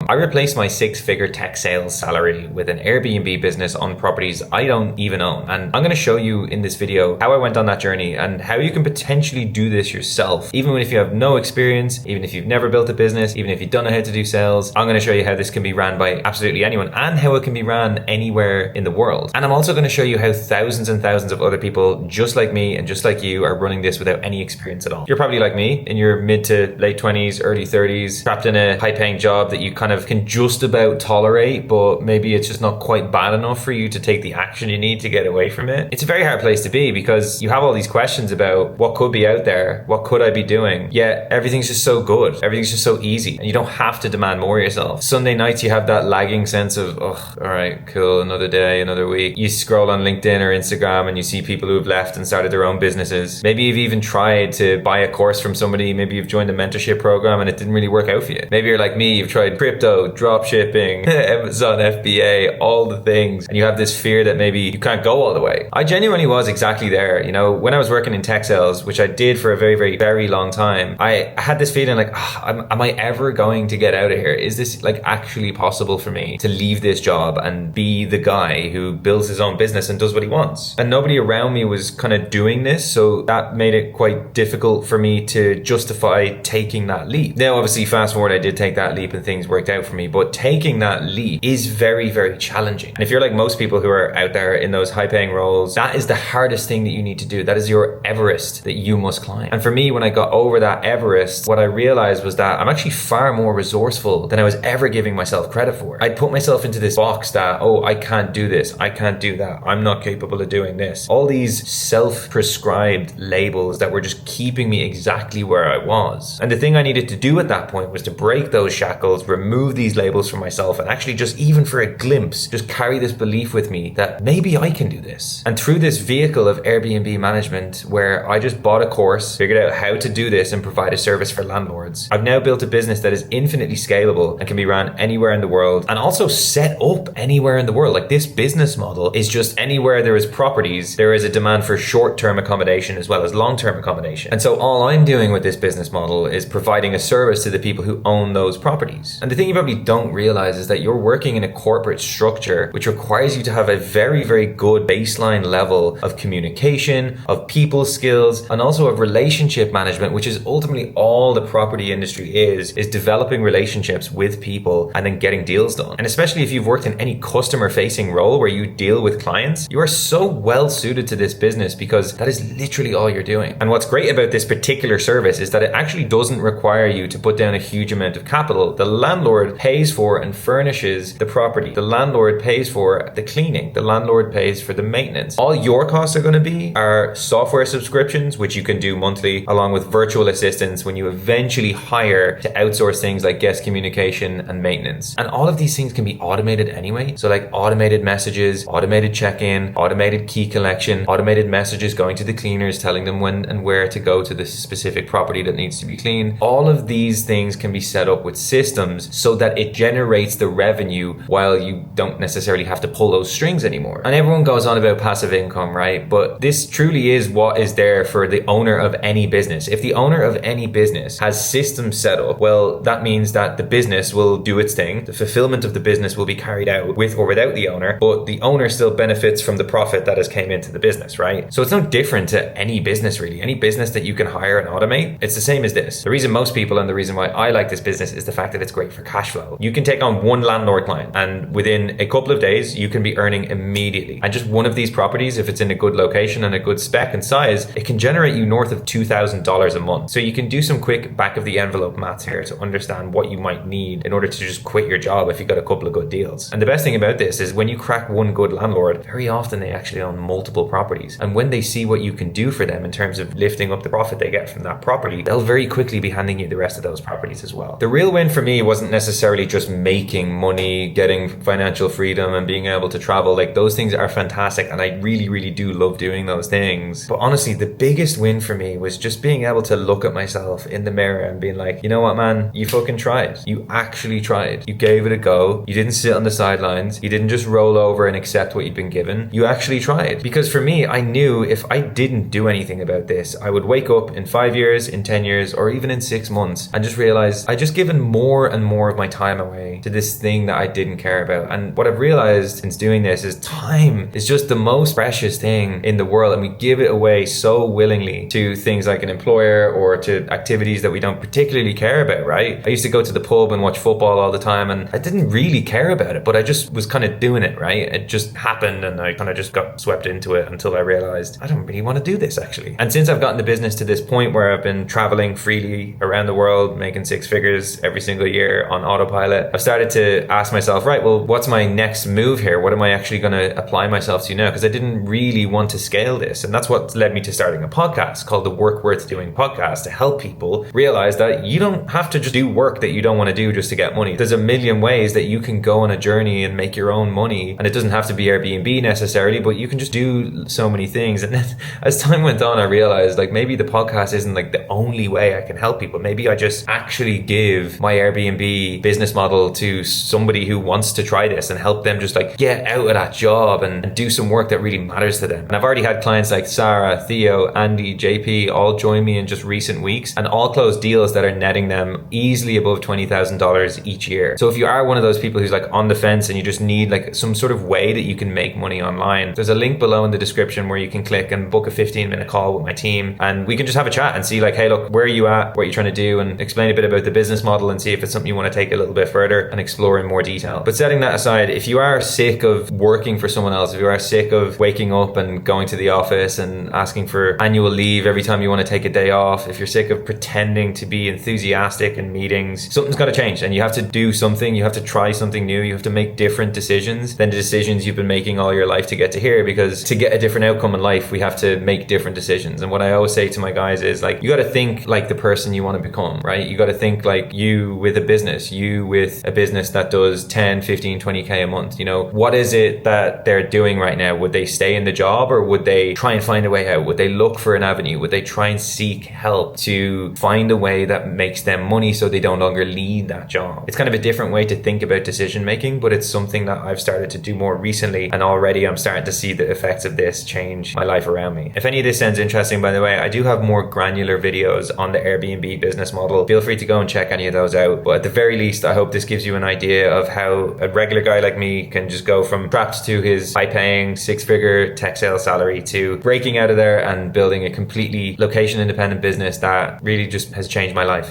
I replaced my 6-figure tech sales salary with an Airbnb business on properties I don't even own. And I'm going to show you in this video how I went on that journey and how you can potentially do this yourself, even if you have no experience, even if you've never built a business, even if you don't know how to do sales. I'm going to show you how this can be ran by absolutely anyone and how it can be ran anywhere in the world. And I'm also going to show you how thousands and thousands of other people just like me and just like you are running this without any experience at all. You're probably like me in your mid to late 20s, early 30s, trapped in a high paying job that you kind of can just about tolerate, but maybe it's just not quite bad enough for you to take the action you need to get away from it. It's a very hard place to be because you have all these questions about what could be out there, what could I be doing, yet everything's just so good, everything's just so easy, and you don't have to demand more yourself. Sunday nights you have that lagging sense of, oh, all right, cool, another day, another week. You scroll on LinkedIn or Instagram and you see people who've left and started their own businesses. Maybe you've even tried to buy a course from somebody, maybe you've joined a mentorship program and it didn't really work out for you. Maybe you're like me, you've tried crypto, drop shipping, Amazon FBA, all the things, and you have this fear that maybe you can't go all the way. I genuinely was exactly there. You know, when I was working in tech sales, which I did for a very, very, very long time, I had this feeling like, am I ever going to get out of here? Is this like actually possible for me to leave this job and be the guy who builds his own business and does what he wants? And nobody around me was kind of doing this, so that made it quite difficult for me to justify taking that leap. Now, obviously, fast forward, I did take that leap and things worked out for me, but taking that leap is very, very challenging. And if you're like most people who are out there in those high paying roles, that is the hardest thing that you need to do. That is your Everest that you must climb. And for me, when I got over that Everest, what I realized was that I'm actually far more resourceful than I was ever giving myself credit for. I'd put myself into this box that, oh, I can't do this, I can't do that, I'm not capable of doing this. All these self-prescribed labels that were just keeping me exactly where I was. And the thing I needed to do at that point was to break those shackles, remove these labels from myself, and actually just even for a glimpse, just carry this belief with me that maybe I can do this. And through this vehicle of Airbnb management, where I just bought a course, figured out how to do this and provide a service for landlords, I've now built a business that is infinitely scalable and can be run anywhere in the world and also set up anywhere in the world. Like, this business model is just anywhere there is properties, there is a demand for short-term accommodation as well as long-term accommodation. And so all I'm doing with this business model is providing a service to the people who own those properties. And the thing you probably don't realize is that you're working in a corporate structure which requires you to have a very, very good baseline level of communication, of people skills, and also of relationship management, which is ultimately all the property industry is developing relationships with people and then getting deals done. And especially if you've worked in any customer facing role where you deal with clients, you are so well suited to this business because that is literally all you're doing. And what's great about this particular service is that it actually doesn't require you to put down a huge amount of capital. The landlord pays for and furnishes the property. The landlord pays for the cleaning. The landlord pays for the maintenance. All your costs are going to be are software subscriptions, which you can do monthly, along with virtual assistants when you eventually hire to outsource things like guest communication and maintenance. And all of these things can be automated anyway. So like automated messages, automated check-in, automated key collection, automated messages going to the cleaners telling them when and where to go to the specific property that needs to be cleaned. All of these things can be set up with systems so that it generates the revenue while you don't necessarily have to pull those strings anymore. And everyone goes on about passive income, right? But this truly is what is there for the owner of any business. If the owner of any business has systems set up, well, that means that the business will do its thing. The fulfillment of the business will be carried out with or without the owner, but the owner still benefits from the profit that has came into the business, right? So it's no different to any business really. Any business that you can hire and automate, it's the same as this. The reason most people and the reason why I like this business is the fact that it's great for cash flow. You can take on one landlord client and within a couple of days, you can be earning immediately. And just one of these properties, if it's in a good location and a good spec and size, it can generate you north of $2,000 a month. So you can do some quick back of the envelope maths here to understand what you might need in order to just quit your job if you got a couple of good deals. And the best thing about this is when you crack one good landlord, very often they actually own multiple properties. And when they see what you can do for them in terms of lifting up the profit they get from that property, they'll very quickly be handing you the rest of those properties as well. The real win for me wasn't necessarily just making money, getting financial freedom and being able to travel. Like, those things are fantastic and I really, really do love doing those things. But honestly, the biggest win for me was just being able to look at myself in the mirror and being like, you know what, man, you fucking tried. You actually tried. You gave it a go. You didn't sit on the sidelines. You didn't just roll over and accept what you'd been given. You actually tried. Because for me, I knew if I didn't do anything about this, I would wake up in 5 years, in 10 years, or even in 6 months and just realize I just given more and more of of my time away to this thing that I didn't care about. And what I've realized since doing this is time is just the most precious thing in the world, and we give it away so willingly to things like an employer or to activities that we don't particularly care about, right? I used to go to the pub and watch football all the time, and I didn't really care about it, but I just was kind of doing it, right? It just happened, and I kind of just got swept into it until I realized I don't really want to do this actually. And since I've gotten the business to this point where I've been traveling freely around the world, making 6 figures every single year on autopilot, I've started to ask myself, right, well, what's my next move here? What am I actually going to apply myself to now? Because I didn't really want to scale this. And that's what led me to starting a podcast called the Work Worth Doing podcast, to help people realize that you don't have to just do work that you don't want to do just to get money. There's a million ways that you can go on a journey and make your own money. And it doesn't have to be Airbnb necessarily, but you can just do so many things. And then as time went on, I realized like maybe the podcast isn't like the only way I can help people. Maybe I just actually give my Airbnb business model to somebody who wants to try this and help them just like get out of that job and do some work that really matters to them. And I've already had clients like Sarah, Theo, Andy, JP all join me in just recent weeks, and all close deals that are netting them easily above $20,000 each year. So if you are one of those people who's like on the fence and you just need like some sort of way that you can make money online, there's a link below in the description where you can click and book a 15-minute call with my team, and we can just have a chat and see like, hey, look, where are you at, what are you trying to do, and explain a bit about the business model and see if it's something you want to take a little bit further and explore in more detail. But setting that aside, if you are sick of working for someone else, if you are sick of waking up and going to the office and asking for annual leave every time you want to take a day off, if you're sick of pretending to be enthusiastic in meetings, something's got to change, and you have to do something. You have to try something new. You have to make different decisions than the decisions you've been making all your life to get to here, because to get a different outcome in life, we have to make different decisions. And what I always say to my guys is like, you got to think like the person you want to become, right? You got to think like you with a business that does 10, 15, 20K a month. You know, what is it that they're doing right now? Would they stay in the job, or would they try and find a way out? Would they look for an avenue? Would they try and seek help to find a way that makes them money so they don't longer lead that job? It's kind of a different way to think about decision making, but it's something that I've started to do more recently, and already I'm starting to see the effects of this change my life around me. If any of this sounds interesting, by the way, I do have more granular videos on the Airbnb business model. Feel free to go and check any of those out. But at the very least, I hope this gives you an idea of how a regular guy like me can just go from trapped to his high-paying 6-figure tech sales salary to breaking out of there and building a completely location independent business that really just has changed my life.